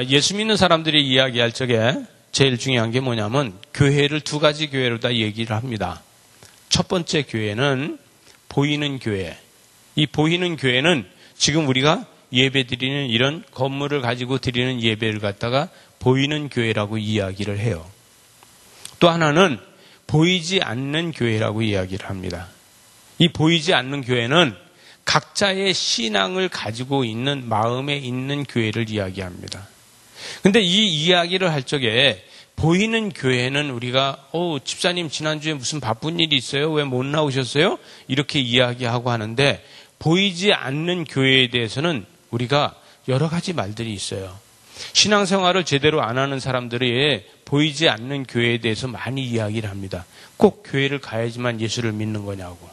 예수 믿는 사람들이 이야기할 적에 제일 중요한 게 뭐냐면 교회를 두 가지 교회로 다 얘기를 합니다. 첫 번째 교회는 보이는 교회. 이 보이는 교회는 지금 우리가 예배 드리는 이런 건물을 가지고 드리는 예배를 갖다가 보이는 교회라고 이야기를 해요. 또 하나는 보이지 않는 교회라고 이야기를 합니다. 이 보이지 않는 교회는 각자의 신앙을 가지고 있는 마음에 있는 교회를 이야기합니다. 근데 이 이야기를 할 적에 보이는 교회는 우리가 집사님 지난주에 무슨 바쁜 일이 있어요? 왜 못 나오셨어요? 이렇게 이야기하고 하는데 보이지 않는 교회에 대해서는 우리가 여러 가지 말들이 있어요. 신앙생활을 제대로 안 하는 사람들이 보이지 않는 교회에 대해서 많이 이야기를 합니다. 꼭 교회를 가야지만 예수를 믿는 거냐고,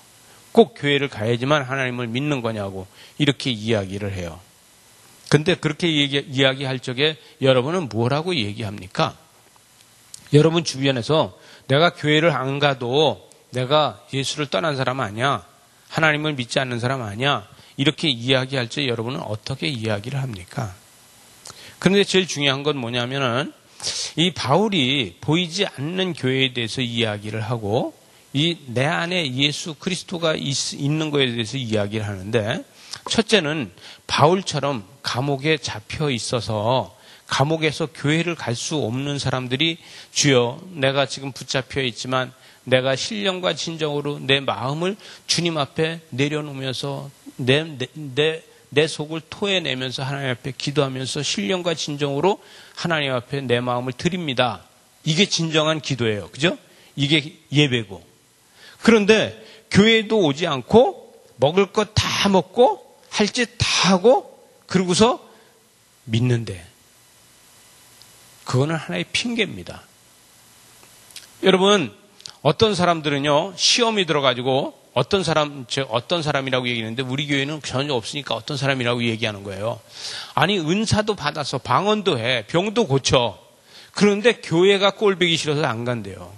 꼭 교회를 가야지만 하나님을 믿는 거냐고 이렇게 이야기를 해요. 근데 그렇게 이야기할 적에 여러분은 뭐라고 얘기합니까? 여러분 주변에서 내가 교회를 안 가도 내가 예수를 떠난 사람 아니야, 하나님을 믿지 않는 사람 아니야, 이렇게 이야기할 때 여러분은 어떻게 이야기를 합니까? 그런데 제일 중요한 건 뭐냐면은 이 바울이 보이지 않는 교회에 대해서 이야기를 하고 이 내 안에 예수 그리스도가 있는 거에 대해서 이야기를 하는데, 첫째는 바울처럼 감옥에 잡혀 있어서 감옥에서 교회를 갈 수 없는 사람들이 주여 내가 지금 붙잡혀 있지만 내가 신령과 진정으로 내 마음을 주님 앞에 내려놓으면서 내 속을 토해내면서 하나님 앞에 기도하면서 신령과 진정으로 하나님 앞에 내 마음을 드립니다. 이게 진정한 기도예요. 그죠? 이게 예배고. 그런데 교회도 오지 않고 먹을 것 다 먹고 할 짓 다 하고 그러고서 믿는데 그거는 하나의 핑계입니다. 여러분, 어떤 사람들은요 시험이 들어가지고 어떤 사람이라고 얘기하는데 우리 교회는 전혀 없으니까 어떤 사람이라고 얘기하는 거예요. 아니 은사도 받아서 방언도 해, 병도 고쳐. 그런데 교회가 꼴보기 싫어서 안 간대요.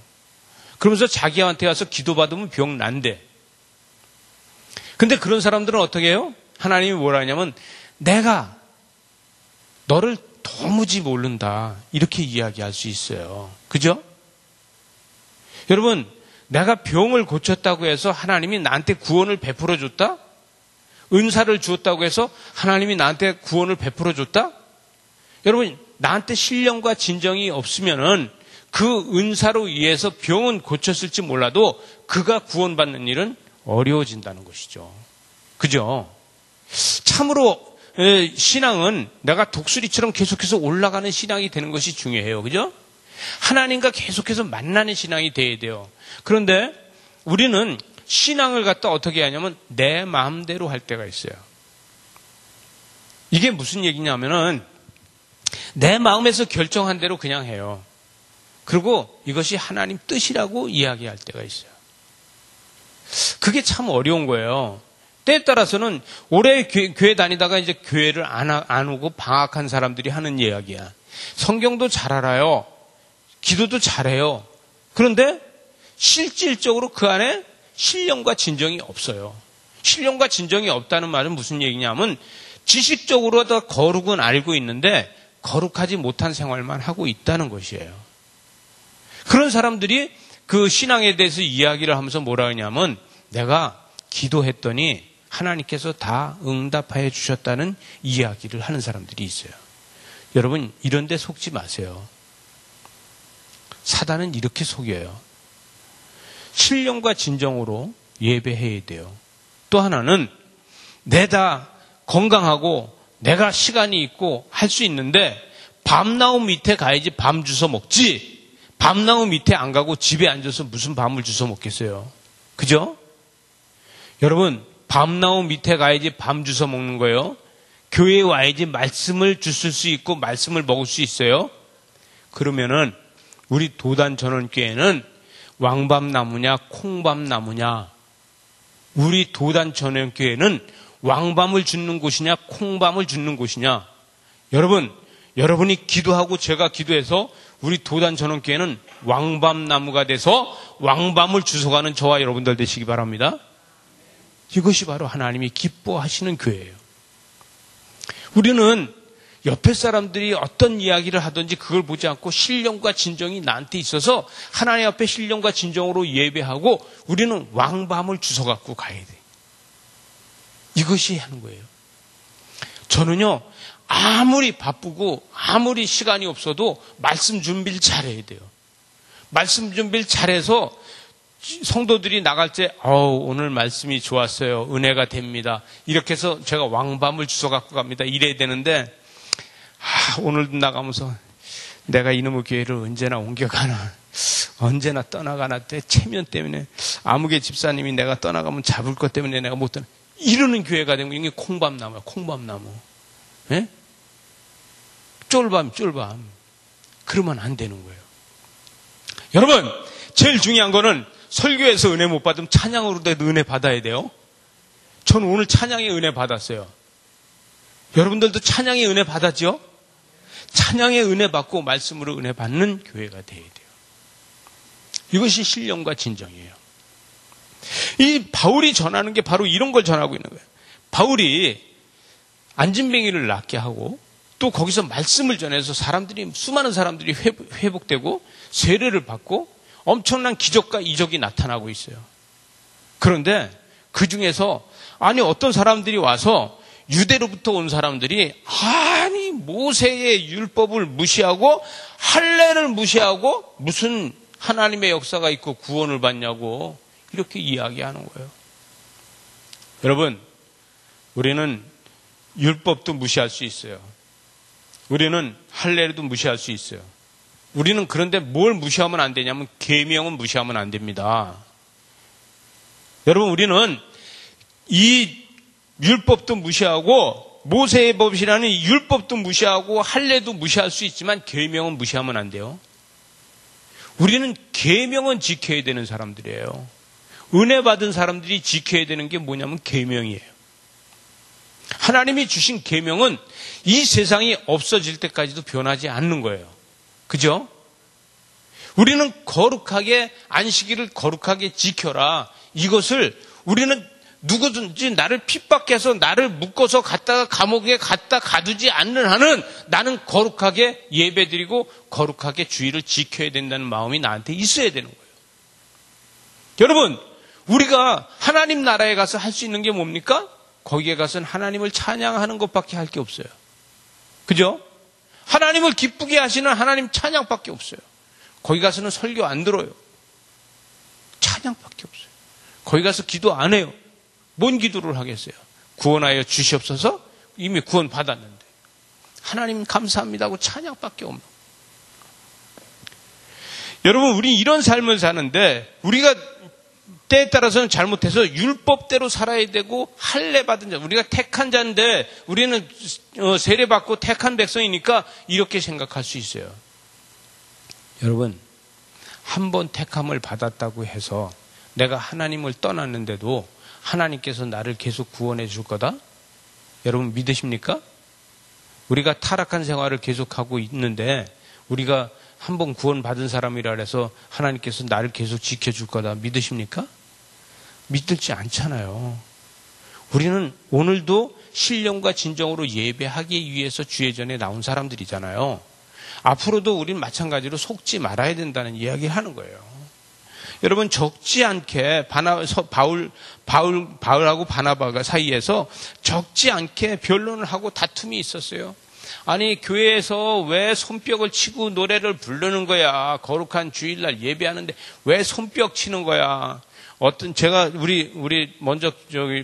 그러면서 자기한테 와서 기도받으면 병 난대. 근데 그런 사람들은 어떻게 해요? 하나님이 뭐라 하냐면 내가 너를 도무지 모른다 이렇게 이야기할 수 있어요. 그죠? 여러분, 내가 병을 고쳤다고 해서 하나님이 나한테 구원을 베풀어 줬다? 은사를 주었다고 해서 하나님이 나한테 구원을 베풀어 줬다? 여러분, 나한테 신령과 진정이 없으면은 그 은사로 의해서 병은 고쳤을지 몰라도 그가 구원받는 일은 어려워진다는 것이죠. 그죠? 참으로 신앙은 내가 독수리처럼 계속해서 올라가는 신앙이 되는 것이 중요해요. 그죠? 하나님과 계속해서 만나는 신앙이 돼야 돼요. 그런데 우리는 신앙을 갖다 어떻게 하냐면 내 마음대로 할 때가 있어요. 이게 무슨 얘기냐면은 내 마음에서 결정한 대로 그냥 해요. 그리고 이것이 하나님 뜻이라고 이야기할 때가 있어요. 그게 참 어려운 거예요. 때에 따라서는 오래 교회 다니다가 이제 교회를 안 오고 방학한 사람들이 하는 이야기야. 성경도 잘 알아요. 기도도 잘해요. 그런데 실질적으로 그 안에 신령과 진정이 없어요. 신령과 진정이 없다는 말은 무슨 얘기냐면 지식적으로 다 거룩은 알고 있는데 거룩하지 못한 생활만 하고 있다는 것이에요. 그런 사람들이 그 신앙에 대해서 이야기를 하면서 뭐라 하냐면 내가 기도했더니 하나님께서 다 응답하여 주셨다는 이야기를 하는 사람들이 있어요. 여러분, 이런 데 속지 마세요. 사단은 이렇게 속여요. 신령과 진정으로 예배해야 돼요. 또 하나는 내가 건강하고 내가 시간이 있고 할 수 있는데 밤나무 밑에 가야지 밤 주워 먹지, 밤나무 밑에 안 가고 집에 앉아서 무슨 밤을 주워 먹겠어요. 그죠? 여러분, 밤나무 밑에 가야지 밤 주워 먹는 거예요. 교회에 와야지 말씀을 주실 수 있고 말씀을 먹을 수 있어요. 그러면은 우리 도단전원교회는 왕밤나무냐 콩밤나무냐? 우리 도단전원교회는 왕밤을 줍는 곳이냐 콩밤을 줍는 곳이냐? 여러분, 여러분이 기도하고 제가 기도해서 우리 도단전원교회는 왕밤나무가 돼서 왕밤을 주워가는 저와 여러분들 되시기 바랍니다. 이것이 바로 하나님이 기뻐하시는 교회예요. 우리는 옆에 사람들이 어떤 이야기를 하든지 그걸 보지 않고 신령과 진정이 나한테 있어서 하나님 앞에 신령과 진정으로 예배하고 우리는 왕밤을 주워 갖고 가야 돼. 이것이 하는 거예요. 저는요, 아무리 바쁘고 아무리 시간이 없어도 말씀 준비를 잘해야 돼요. 말씀 준비를 잘해서 성도들이 나갈 때 오늘 말씀이 좋았어요. 은혜가 됩니다. 이렇게 해서 제가 왕밤을 주워 갖고 갑니다. 이래야 되는데 오늘도 나가면서 내가 이놈의 교회를 언제나 옮겨가나, 언제나 떠나가나, 체면 때문에 아무개 집사님이 내가 떠나가면 잡을 것 때문에 내가 못 떠나, 이러는 교회가 되면 이게 콩밤나무야. 콩밤나무. 예? 쫄밤. 그러면 안 되는 거예요. 여러분, 제일 중요한 거는 설교에서 은혜 못 받으면 찬양으로도 은혜 받아야 돼요. 저는 오늘 찬양의 은혜 받았어요. 여러분들도 찬양의 은혜 받았죠? 찬양의 은혜 받고 말씀으로 은혜 받는 교회가 돼야 돼요. 이것이 신령과 진정이에요. 이 바울이 전하는 게 바로 이런 걸 전하고 있는 거예요. 바울이 안진뱅이를 낫게 하고 또 거기서 말씀을 전해서 수많은 사람들이 회복되고 세례를 받고 엄청난 기적과 이적이 나타나고 있어요. 그런데 그 중에서 어떤 사람들이 와서 유대로부터 온 사람들이 모세의 율법을 무시하고 할례를 무시하고 무슨 하나님의 역사가 있고 구원을 받냐고 이렇게 이야기하는 거예요. 여러분, 우리는 율법도 무시할 수 있어요. 우리는 할례도 무시할 수 있어요. 우리는 그런데 뭘 무시하면 안 되냐면 계명은 무시하면 안 됩니다. 여러분, 우리는 이 율법도 무시하고 모세의 법이라는 율법도 무시하고 할례도 무시할 수 있지만 계명은 무시하면 안 돼요. 우리는 계명은 지켜야 되는 사람들이에요. 은혜 받은 사람들이 지켜야 되는 게 뭐냐면 계명이에요. 하나님이 주신 계명은 이 세상이 없어질 때까지도 변하지 않는 거예요. 그죠? 우리는 거룩하게 안식일을 거룩하게 지켜라. 이것을 우리는 누구든지 나를 핍박해서 나를 묶어서 갖다가 감옥에 갖다 가두지 않는 한은 나는 거룩하게 예배드리고 거룩하게 주의를 지켜야 된다는 마음이 나한테 있어야 되는 거예요. 여러분, 우리가 하나님 나라에 가서 할 수 있는 게 뭡니까? 거기에 가서는 하나님을 찬양하는 것밖에 할 게 없어요. 그죠? 하나님을 기쁘게 하시는 하나님 찬양밖에 없어요. 거기 가서는 설교 안 들어요. 찬양밖에 없어요. 거기 가서 기도 안 해요. 뭔 기도를 하겠어요? 구원하여 주시옵소서? 이미 구원 받았는데. 하나님 감사합니다 하고 찬양밖에 없는. 여러분, 우리 이런 삶을 사는데 우리가 때에 따라서는 잘못해서 율법대로 살아야 되고 할례 받은 자, 우리가 택한 자인데 우리는 세례 받고 택한 백성이니까 이렇게 생각할 수 있어요. 여러분, 한 번 택함을 받았다고 해서 내가 하나님을 떠났는데도 하나님께서 나를 계속 구원해 줄 거다? 여러분 믿으십니까? 우리가 타락한 생활을 계속하고 있는데 우리가 한 번 구원받은 사람이라 해서 하나님께서 나를 계속 지켜줄 거다 믿으십니까? 믿지 않잖아요. 우리는 오늘도 신령과 진정으로 예배하기 위해서 주의 전에 나온 사람들이잖아요. 앞으로도 우리는 마찬가지로 속지 말아야 된다는 이야기를 하는 거예요. 여러분, 적지 않게 바울하고 바나바가 사이에서 적지 않게 변론을 하고 다툼이 있었어요. 아니, 교회에서 왜 손뼉을 치고 노래를 부르는 거야? 거룩한 주일날 예배하는데 왜 손뼉 치는 거야? 우리 먼저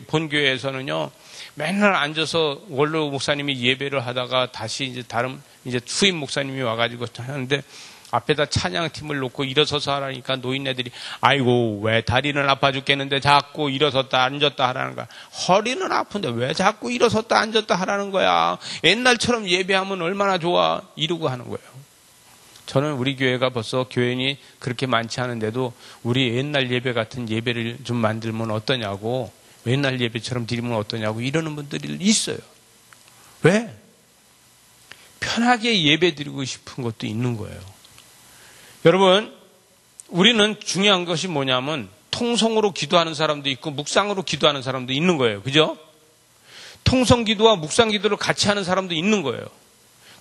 본 교회에서는요, 맨날 앉아서 원로 목사님이 예배를 하다가 다시 이제 후임 목사님이 와가지고 하는데 앞에다 찬양팀을 놓고 일어서서 하라니까 노인네들이 아이고 왜 다리는 아파 죽겠는데 자꾸 일어섰다 앉았다 하라는 거야. 허리는 아픈데 왜 자꾸 일어섰다 앉았다 하라는 거야. 옛날처럼 예배하면 얼마나 좋아 이러고 하는 거예요. 저는 우리 교회가 벌써 교인이 그렇게 많지 않은데도 우리 옛날 예배 같은 예배를 좀 만들면 어떠냐고, 옛날 예배처럼 드리면 어떠냐고 이러는 분들이 있어요. 왜? 편하게 예배 드리고 싶은 것도 있는 거예요. 여러분, 우리는 중요한 것이 뭐냐면 통성으로 기도하는 사람도 있고 묵상으로 기도하는 사람도 있는 거예요. 그죠? 통성 기도와 묵상 기도를 같이 하는 사람도 있는 거예요.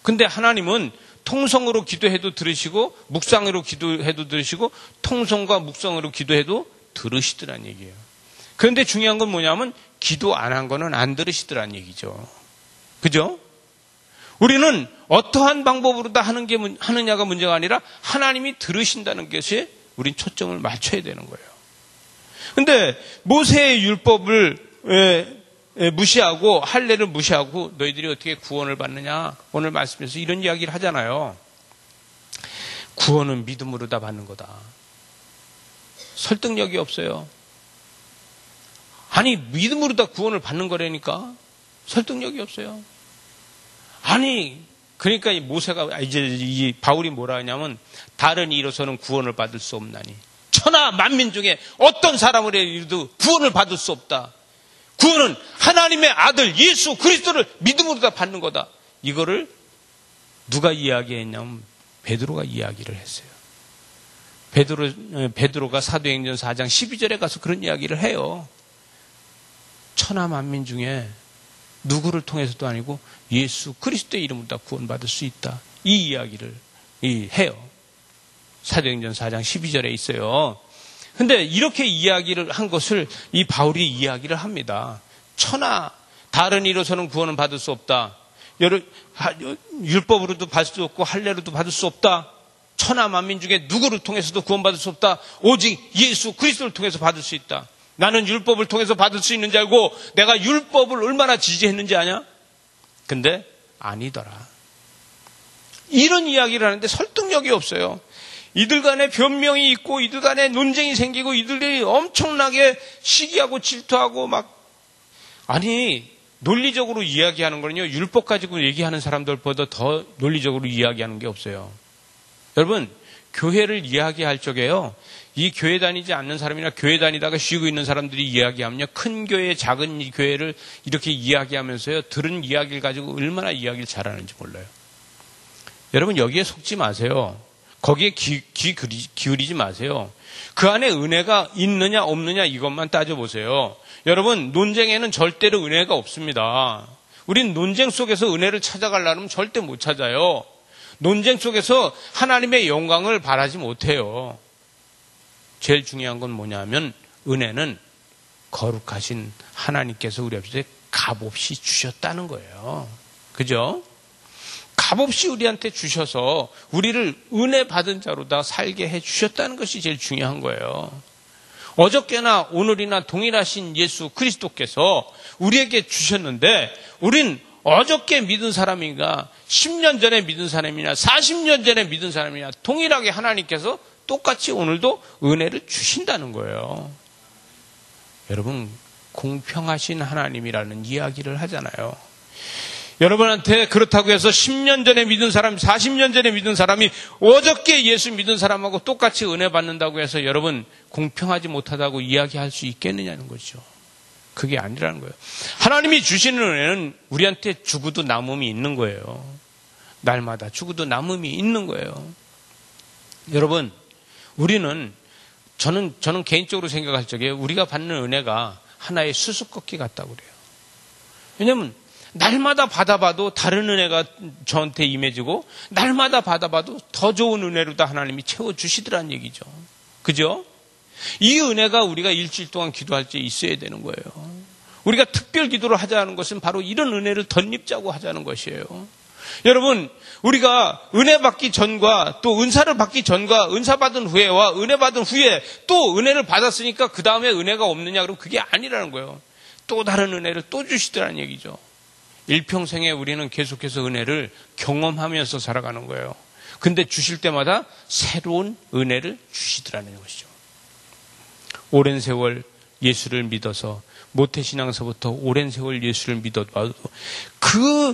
근데 하나님은 통성으로 기도해도 들으시고 묵상으로 기도해도 들으시고 통성과 묵상으로 기도해도 들으시더란 얘기예요. 그런데 중요한 건 뭐냐면 기도 안 한 거는 안 들으시더란 얘기죠. 그죠? 우리는 어떠한 방법으로 다 하느냐가 문제가 아니라 하나님이 들으신다는 것에 우린 초점을 맞춰야 되는 거예요. 근데 모세의 율법을 무시하고 할례를 무시하고 너희들이 어떻게 구원을 받느냐? 오늘 말씀에서 이런 이야기를 하잖아요. 구원은 믿음으로 다 받는 거다. 설득력이 없어요. 아니 믿음으로 다 구원을 받는 거라니까 설득력이 없어요. 아니 그러니까 이 모세가 이제 이 바울이 뭐라 하냐면 다른 이로서는 구원을 받을 수 없나니 천하 만민 중에 어떤 사람을 해도 구원을 받을 수 없다. 구원은 하나님의 아들 예수 그리스도를 믿음으로 다 받는 거다. 이거를 누가 이야기했냐면 베드로가 이야기를 했어요. 베드로가 사도행전 4장 12절에 가서 그런 이야기를 해요. 천하 만민 중에 누구를 통해서도 아니고 예수 그리스도의 이름으로 다 구원받을 수 있다. 이 이야기를 해요. 사도행전 4장 12절에 있어요. 근데 이렇게 이야기를 한 것을 이 바울이 이야기를 합니다. 천하 다른 이로서는 구원은 받을 수 없다. 율법으로도 받을 수 없고 할례로도 받을 수 없다. 천하 만민 중에 누구를 통해서도 구원받을 수 없다. 오직 예수 그리스도를 통해서 받을 수 있다. 나는 율법을 통해서 받을 수 있는 줄 알고 내가 율법을 얼마나 지지했는지 아냐? 근데 아니더라. 이런 이야기를 하는데 설득력이 없어요. 이들 간에 변명이 있고 이들 간에 논쟁이 생기고 이들이 엄청나게 시기하고 질투하고 아니 논리적으로 이야기하는 거는요. 율법 가지고 얘기하는 사람들보다 더 논리적으로 이야기하는 게 없어요. 여러분 교회를 이야기할 적에요. 이 교회 다니지 않는 사람이나 교회 다니다가 쉬고 있는 사람들이 이야기하면요. 큰 교회, 작은 교회를 이렇게 이야기하면서요. 들은 이야기를 가지고 얼마나 이야기를 잘하는지 몰라요. 여러분 여기에 속지 마세요. 거기에 귀 기울이지 마세요. 그 안에 은혜가 있느냐 없느냐 이것만 따져보세요. 여러분 논쟁에는 절대로 은혜가 없습니다. 우린 논쟁 속에서 은혜를 찾아가려면 절대 못 찾아요. 논쟁 속에서 하나님의 영광을 바라지 못해요. 제일 중요한 건 뭐냐면 은혜는 거룩하신 하나님께서 우리한테 값없이 주셨다는 거예요. 그죠? 값없이 우리한테 주셔서 우리를 은혜 받은 자로다 살게 해 주셨다는 것이 제일 중요한 거예요. 어저께나 오늘이나 동일하신 예수 그리스도께서 우리에게 주셨는데 우린 어저께 믿은 사람인가 10년 전에 믿은 사람이나 40년 전에 믿은 사람이나 동일하게 하나님께서 똑같이 오늘도 은혜를 주신다는 거예요. 여러분 공평하신 하나님이라는 이야기를 하잖아요. 여러분한테 그렇다고 해서 10년 전에 믿은 사람, 40년 전에 믿은 사람이 어저께 예수 믿은 사람하고 똑같이 은혜 받는다고 해서 여러분 공평하지 못하다고 이야기할 수 있겠느냐는 거죠. 그게 아니라는 거예요. 하나님이 주시는 은혜는 우리한테 죽어도 남음이 있는 거예요. 날마다 죽어도 남음이 있는 거예요. 여러분 우리는 저는 개인적으로 생각할 적에 우리가 받는 은혜가 하나의 수수께끼 같다고 그래요. 왜냐하면 날마다 받아봐도 다른 은혜가 저한테 임해지고 날마다 받아봐도 더 좋은 은혜로 다 하나님이 채워주시더란 얘기죠. 그죠? 이 은혜가 우리가 일주일 동안 기도할 때 있어야 되는 거예요. 우리가 특별 기도를 하자는 것은 바로 이런 은혜를 덧입자고 하자는 것이에요. 여러분 우리가 은혜 받기 전과 또 은사를 받기 전과 은사 받은 후에와 은혜 받은 후에 또 은혜를 받았으니까 그 다음에 은혜가 없느냐 그러면 그게 아니라는 거예요. 또 다른 은혜를 또 주시더라는 얘기죠. 일평생에 우리는 계속해서 은혜를 경험하면서 살아가는 거예요. 근데 주실 때마다 새로운 은혜를 주시더라는 것이죠. 오랜 세월 예수를 믿어서 모태신앙서부터 오랜 세월 예수를 믿어봐도 그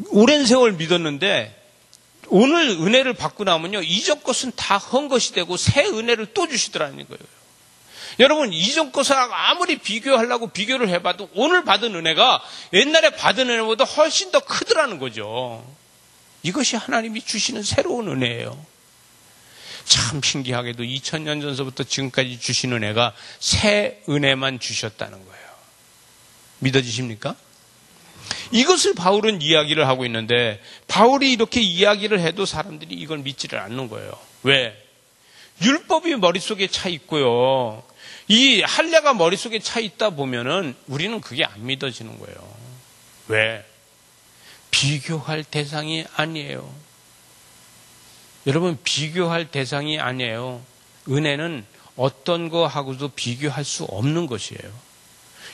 오랜 세월 믿었는데 오늘 은혜를 받고 나면요 이전 것은 다 헛것이 되고 새 은혜를 또 주시더라는 거예요. 여러분 이전 것을 아무리 비교하려고 비교를 해봐도 오늘 받은 은혜가 옛날에 받은 은혜보다 훨씬 더 크더라는 거죠. 이것이 하나님이 주시는 새로운 은혜예요. 참 신기하게도 2000년 전서부터 지금까지 주신 은혜가 새 은혜만 주셨다는 거예요. 믿어지십니까? 이것을 바울은 이야기를 하고 있는데 바울이 이렇게 이야기를 해도 사람들이 이걸 믿지를 않는 거예요. 왜? 율법이 머릿속에 차 있고요. 이 할례가 머릿속에 차 있다 보면은 우리는 그게 안 믿어지는 거예요. 왜? 비교할 대상이 아니에요. 여러분, 비교할 대상이 아니에요. 은혜는 어떤 거하고도 비교할 수 없는 것이에요.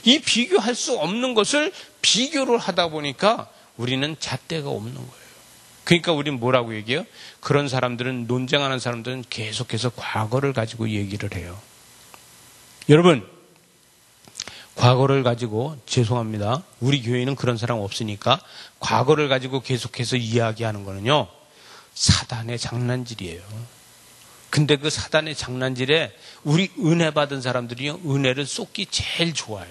이 비교할 수 없는 것을 비교를 하다 보니까 우리는 잣대가 없는 거예요. 그러니까 우리는 뭐라고 얘기해요? 그런 사람들은, 논쟁하는 사람들은 계속해서 과거를 가지고 얘기를 해요. 여러분, 과거를 가지고, 죄송합니다, 우리 교회는 그런 사람 없으니까 과거를 가지고 계속해서 이야기하는 거는요, 사단의 장난질이에요. 근데 그 사단의 장난질에 우리 은혜 받은 사람들이요, 은혜를 쏟기 제일 좋아요.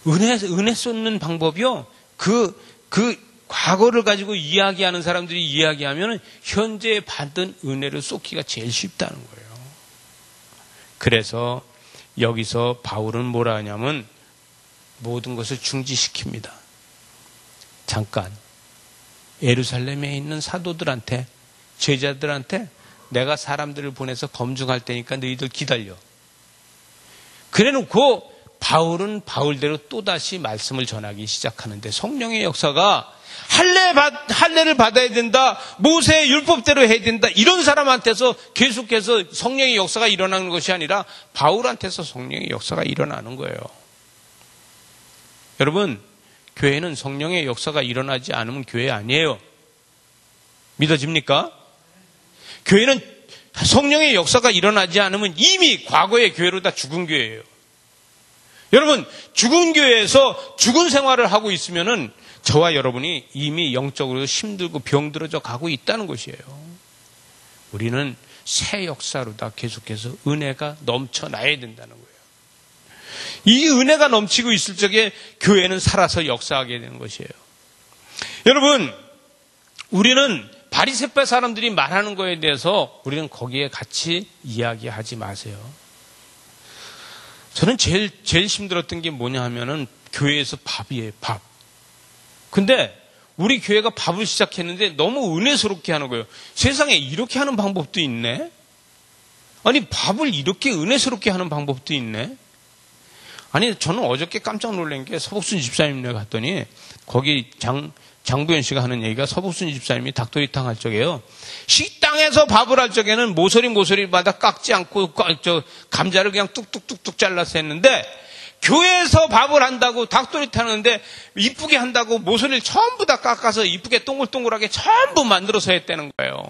은혜 쏟는 방법이요, 과거를 가지고 이야기하는 사람들이 이야기하면 현재 받은 은혜를 쏟기가 제일 쉽다는 거예요. 그래서 여기서 바울은 뭐라 하냐면 모든 것을 중지시킵니다. 잠깐, 예루살렘에 있는 사도들한테, 제자들한테 내가 사람들을 보내서 검증할 테니까 너희들 기다려. 그래놓고 바울은 바울대로 또다시 말씀을 전하기 시작하는데, 성령의 역사가 할례를 받아야 된다, 모세의 율법대로 해야 된다, 이런 사람한테서 계속해서 성령의 역사가 일어나는 것이 아니라 바울한테서 성령의 역사가 일어나는 거예요. 여러분, 교회는 성령의 역사가 일어나지 않으면 교회 아니에요. 믿어집니까? 교회는 성령의 역사가 일어나지 않으면 이미 과거의 교회로 다 죽은 교회예요. 여러분, 죽은 교회에서 죽은 생활을 하고 있으면은 저와 여러분이 이미 영적으로 힘들고 병들어져 가고 있다는 것이에요. 우리는 새 역사로 다 계속해서 은혜가 넘쳐나야 된다는 거예요. 이 은혜가 넘치고 있을 적에 교회는 살아서 역사하게 되는 것이에요. 여러분, 우리는 바리새파 사람들이 말하는 거에 대해서 우리는 거기에 같이 이야기하지 마세요. 저는 제일 힘들었던 게 뭐냐 하면은 교회에서 밥이에요, 밥. 근데 우리 교회가 밥을 시작했는데 너무 은혜스럽게 하는 거예요. 세상에 이렇게 하는 방법도 있네? 아니, 밥을 이렇게 은혜스럽게 하는 방법도 있네? 아니, 저는 어저께 깜짝 놀란 게 서복순 집사님네 갔더니 거기 장부현 씨가 하는 얘기가, 서복순 집사님이 닭도리탕 할 적에요, 식당에서 밥을 할 적에는 모서리마다 깎지 않고 감자를 그냥 뚝뚝뚝뚝 잘라서 했는데, 교회에서 밥을 한다고 닭도리탕 하는데 이쁘게 한다고 모서리를 전부 다 깎아서 이쁘게 동글동글하게 전부 만들어서 했다는 거예요.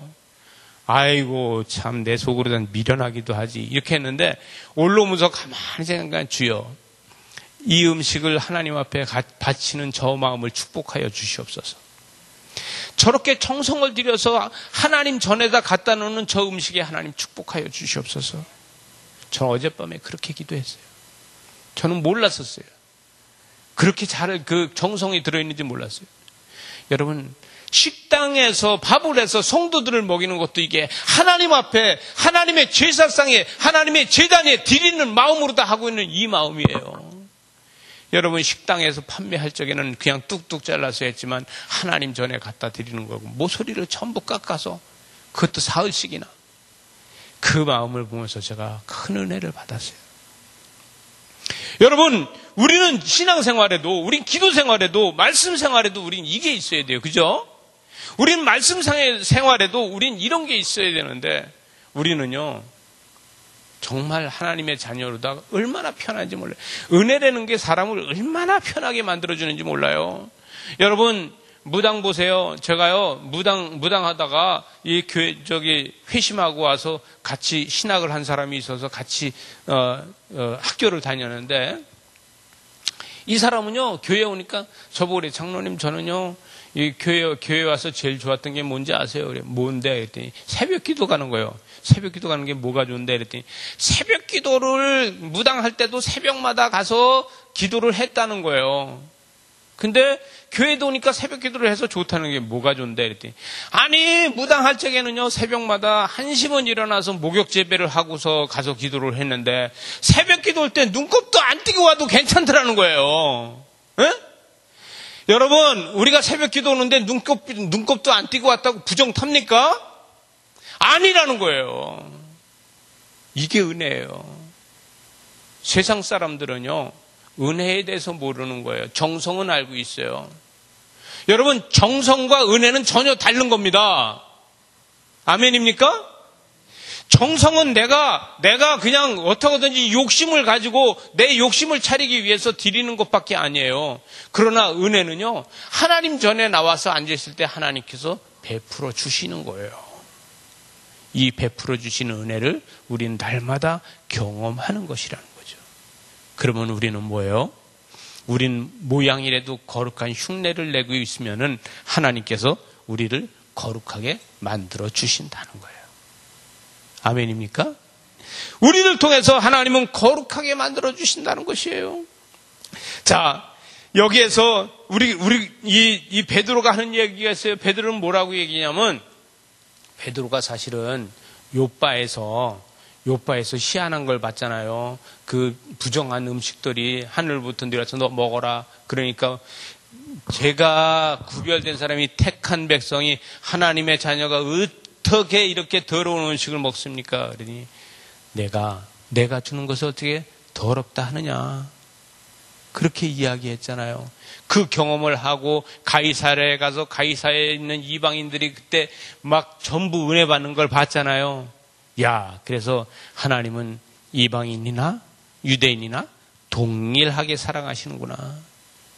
아이고, 참 내 속으로 난 미련하기도 하지. 이렇게 했는데 올라오면서 가만히 생각하면, 주여, 이 음식을 하나님 앞에 바치는 저 마음을 축복하여 주시옵소서. 저렇게 정성을 들여서 하나님 전에다 갖다 놓는 저 음식에 하나님 축복하여 주시옵소서. 저는 어젯밤에 그렇게 기도했어요. 저는 몰랐었어요. 그렇게 그 정성이 들어있는지 몰랐어요. 여러분, 식당에서 밥을 해서 성도들을 먹이는 것도 이게 하나님 앞에, 하나님의 제사상에, 하나님의 제단에 드리는 마음으로 다 하고 있는 이 마음이에요. 여러분, 식당에서 판매할 적에는 그냥 뚝뚝 잘라서 했지만 하나님 전에 갖다 드리는 거고, 모서리를 전부 깎아서, 그것도 사흘씩이나. 그 마음을 보면서 제가 큰 은혜를 받았어요. 여러분, 우리는 신앙생활에도, 우린 기도생활에도, 말씀생활에도 우린 이게 있어야 돼요. 그죠? 우린 말씀생활에도 우린 이런 게 있어야 되는데, 우리는요, 정말 하나님의 자녀로다가 얼마나 편한지 몰라요. 은혜라는 게 사람을 얼마나 편하게 만들어주는지 몰라요. 여러분, 무당 보세요. 제가요, 무당 하다가 이 교회, 회심하고 와서 같이 신학을 한 사람이 있어서 같이, 학교를 다녔는데, 이 사람은요, 교회에 오니까 저보고 그래, 장로님, 저는요, 이 교회 와서 제일 좋았던 게 뭔지 아세요? 그래, 뭔데? 그랬더니, 새벽 기도 가는 거예요. 새벽 기도 가는 게 뭐가 좋은데? 그랬더니, 새벽 기도를 무당할 때도 새벽마다 가서 기도를 했다는 거예요. 근데 교회도 오니까 새벽 기도를 해서 좋다는 게 뭐가 좋은데? 그랬더니, 아니, 무당할 적에는요, 새벽마다 한시면 일어나서 목욕 재배를 하고서 가서 기도를 했는데, 새벽 기도 올 때 눈곱도 안 뜨고 와도 괜찮더라는 거예요. 에? 여러분, 우리가 새벽 기도 오는데 눈곱도 안 띄고 왔다고 부정 탑니까? 아니라는 거예요. 이게 은혜예요. 세상 사람들은요, 은혜에 대해서 모르는 거예요. 정성은 알고 있어요. 여러분, 정성과 은혜는 전혀 다른 겁니다. 아멘입니까? 정성은 내가 그냥 어떻게든지 욕심을 가지고 내 욕심을 차리기 위해서 드리는 것밖에 아니에요. 그러나 은혜는요, 하나님 전에 나와서 앉아있을 때 하나님께서 베풀어 주시는 거예요. 이 베풀어 주시는 은혜를 우리는 날마다 경험하는 것이라는 거죠. 그러면 우리는 뭐예요? 우린 모양이라도 거룩한 흉내를 내고 있으면은 하나님께서 우리를 거룩하게 만들어 주신다는 거예요. 아멘입니까? 우리를 통해서 하나님은 거룩하게 만들어 주신다는 것이에요. 자, 여기에서 이 베드로가 하는 얘기가 있어요. 베드로는 뭐라고 얘기냐면, 베드로가 사실은 요바에서 희한한 걸 봤잖아요. 그 부정한 음식들이 하늘부터 내려서 너 먹어라. 그러니까 제가 구별된 사람이 택한 백성이 하나님의 자녀가 어떻게 이렇게 더러운 음식을 먹습니까? 그러니 내가 주는 것을 어떻게 더럽다 하느냐. 그렇게 이야기했잖아요. 그 경험을 하고 가이사랴에 가서 가이사랴에 있는 이방인들이 그때 막 전부 은혜 받는 걸 봤잖아요. 야, 그래서 하나님은 이방인이나 유대인이나 동일하게 사랑하시는구나.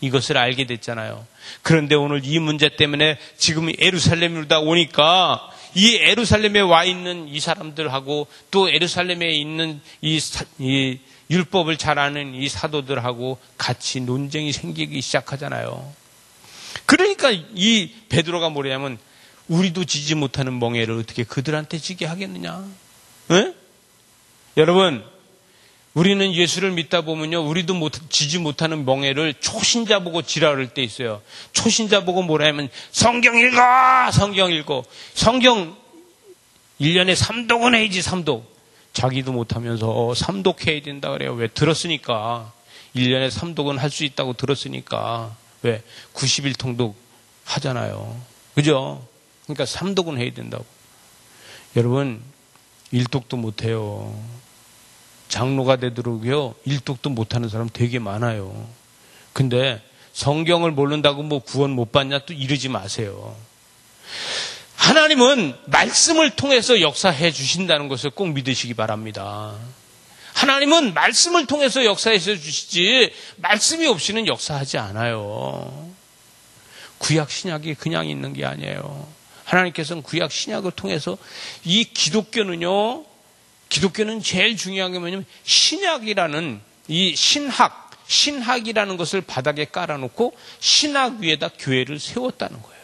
이것을 알게 됐잖아요. 그런데 오늘 이 문제 때문에 지금 예루살렘으로 다 오니까 이 예루살렘에 와 있는 이 사람들하고 또 예루살렘에 있는 이 율법을 잘 아는 이 사도들하고 같이 논쟁이 생기기 시작하잖아요. 그러니까 이 베드로가 뭐냐면 우리도 지지 못하는 멍에를 어떻게 그들한테 지게 하겠느냐. 에? 여러분, 우리는 예수를 믿다 보면요, 우리도 지지 못하는 멍에를 초신자 보고 지랄할 때 있어요. 초신자 보고 뭐라 하면 성경 읽어! 성경 1년에 3독은 해야지, 3독. 자기도 못하면서 3독 해야 된다 그래요. 왜? 들었으니까. 1년에 3독은 할 수 있다고 들었으니까. 왜? 91통독 하잖아요. 그죠? 그러니까 3독은 해야 된다고. 여러분, 1독도 못해요. 장로가 되도록요, 1독도 못하는 사람 되게 많아요. 근데 성경을 모른다고 뭐 구원 못 받냐 또 이러지 마세요. 하나님은 말씀을 통해서 역사해 주신다는 것을 꼭 믿으시기 바랍니다. 하나님은 말씀을 통해서 역사해 주시지 말씀이 없이는 역사하지 않아요. 구약 신약이 그냥 있는 게 아니에요. 하나님께서는 구약 신약을 통해서 이 기독교는 제일 중요한 게 뭐냐면 신약이라는 이 신학이라는 것을 바닥에 깔아놓고 신학 위에다 교회를 세웠다는 거예요.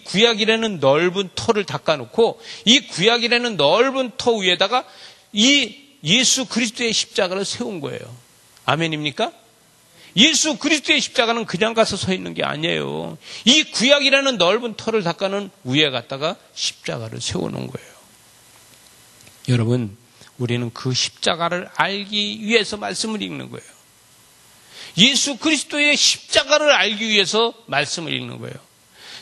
구약이라는 넓은 터를 닦아놓고 이 구약이라는 넓은 터 위에다가 이 예수 그리스도의 십자가를 세운 거예요. 아멘입니까? 예수 그리스도의 십자가는 그냥 가서 서 있는 게 아니에요. 이 구약이라는 넓은 터를 닦아놓은 위에 갖다가 십자가를 세워놓은 거예요. 여러분, 우리는 그 십자가를 알기 위해서 말씀을 읽는 거예요. 예수 그리스도의 십자가를 알기 위해서 말씀을 읽는 거예요.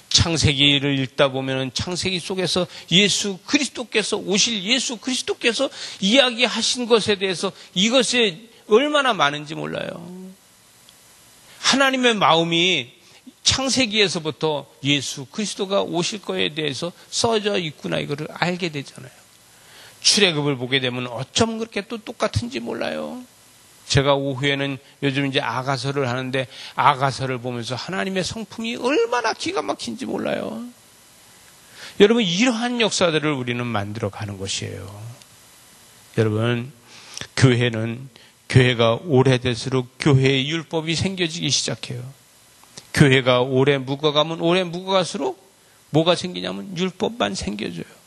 창세기를 읽다 보면 창세기 속에서 예수 그리스도께서 오실 예수 그리스도께서 이야기하신 것에 대해서 이것이 얼마나 많은지 몰라요. 하나님의 마음이 창세기에서부터 예수 그리스도가 오실 거에 대해서 써져 있구나 이거를 알게 되잖아요. 출애굽을 보게 되면 어쩜 그렇게 또 똑같은지 몰라요. 제가 오후에는 요즘 이제 아가서를 하는데 아가서를 보면서 하나님의 성품이 얼마나 기가 막힌지 몰라요. 여러분, 이러한 역사들을 우리는 만들어 가는 것이에요. 여러분, 교회가 오래될수록 교회의 율법이 생겨지기 시작해요. 교회가 오래 묵어가면 오래 묵어갈수록 뭐가 생기냐면 율법만 생겨져요.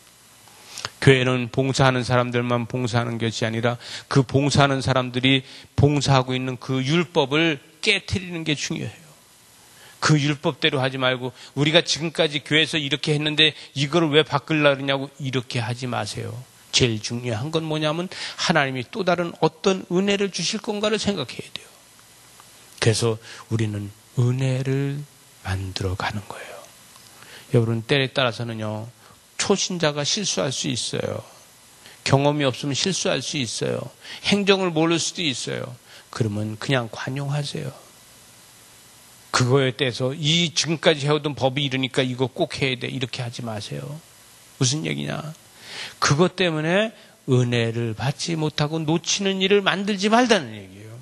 교회는 봉사하는 사람들만 봉사하는 것이 아니라 그 봉사하는 사람들이 봉사하고 있는 그 율법을 깨트리는 게 중요해요. 그 율법대로 하지 말고 우리가 지금까지 교회에서 이렇게 했는데 이거를 왜 바꾸려고 그러냐고 이렇게 하지 마세요. 제일 중요한 건 뭐냐면 하나님이 또 다른 어떤 은혜를 주실 건가를 생각해야 돼요. 그래서 우리는 은혜를 만들어가는 거예요. 여러분, 때에 따라서는요, 초신자가 실수할 수 있어요. 경험이 없으면 실수할 수 있어요. 행정을 모를 수도 있어요. 그러면 그냥 관용하세요. 그거에 대해서 이 지금까지 해오던 법이 이러니까 이거 꼭 해야 돼, 이렇게 하지 마세요. 무슨 얘기냐? 그것 때문에 은혜를 받지 못하고 놓치는 일을 만들지 말다는 얘기예요.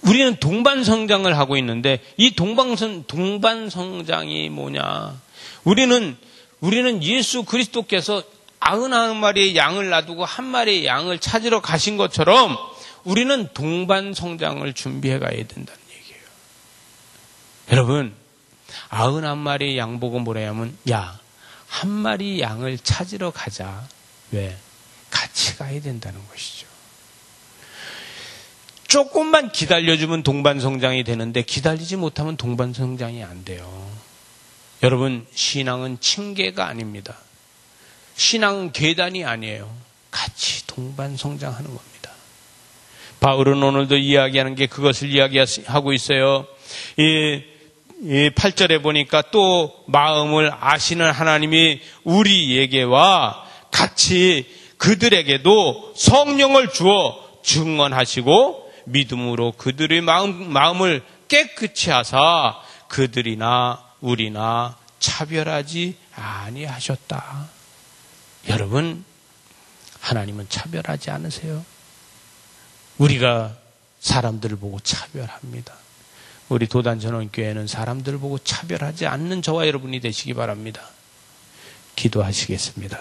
우리는 동반성장을 하고 있는데 이 동반성장이 뭐냐? 우리는 예수 그리스도께서 99마리의 양을 놔두고 한 마리의 양을 찾으러 가신 것처럼 우리는 동반성장을 준비해 가야 된다는 얘기예요. 여러분, 99마리의 양 보고 뭐라냐면, 야, 한 마리 양을 찾으러 가자. 왜? 같이 가야 된다는 것이죠. 조금만 기다려주면 동반성장이 되는데 기다리지 못하면 동반성장이 안 돼요. 여러분, 신앙은 층계가 아닙니다. 신앙은 계단이 아니에요. 같이 동반성장하는 겁니다. 바울은 오늘도 이야기하는 게 그것을 이야기하고 있어요. 이 8절에 보니까 또 마음을 아시는 하나님이 우리에게와 같이 그들에게도 성령을 주어 증언하시고 믿음으로 그들의 마음을 깨끗이 하사 그들이나 우리나 차별하지 아니하셨다. 여러분, 하나님은 차별하지 않으세요. 우리가 사람들을 보고 차별합니다. 우리 도단전원교회는 사람들을 보고 차별하지 않는 저와 여러분이 되시기 바랍니다. 기도하시겠습니다.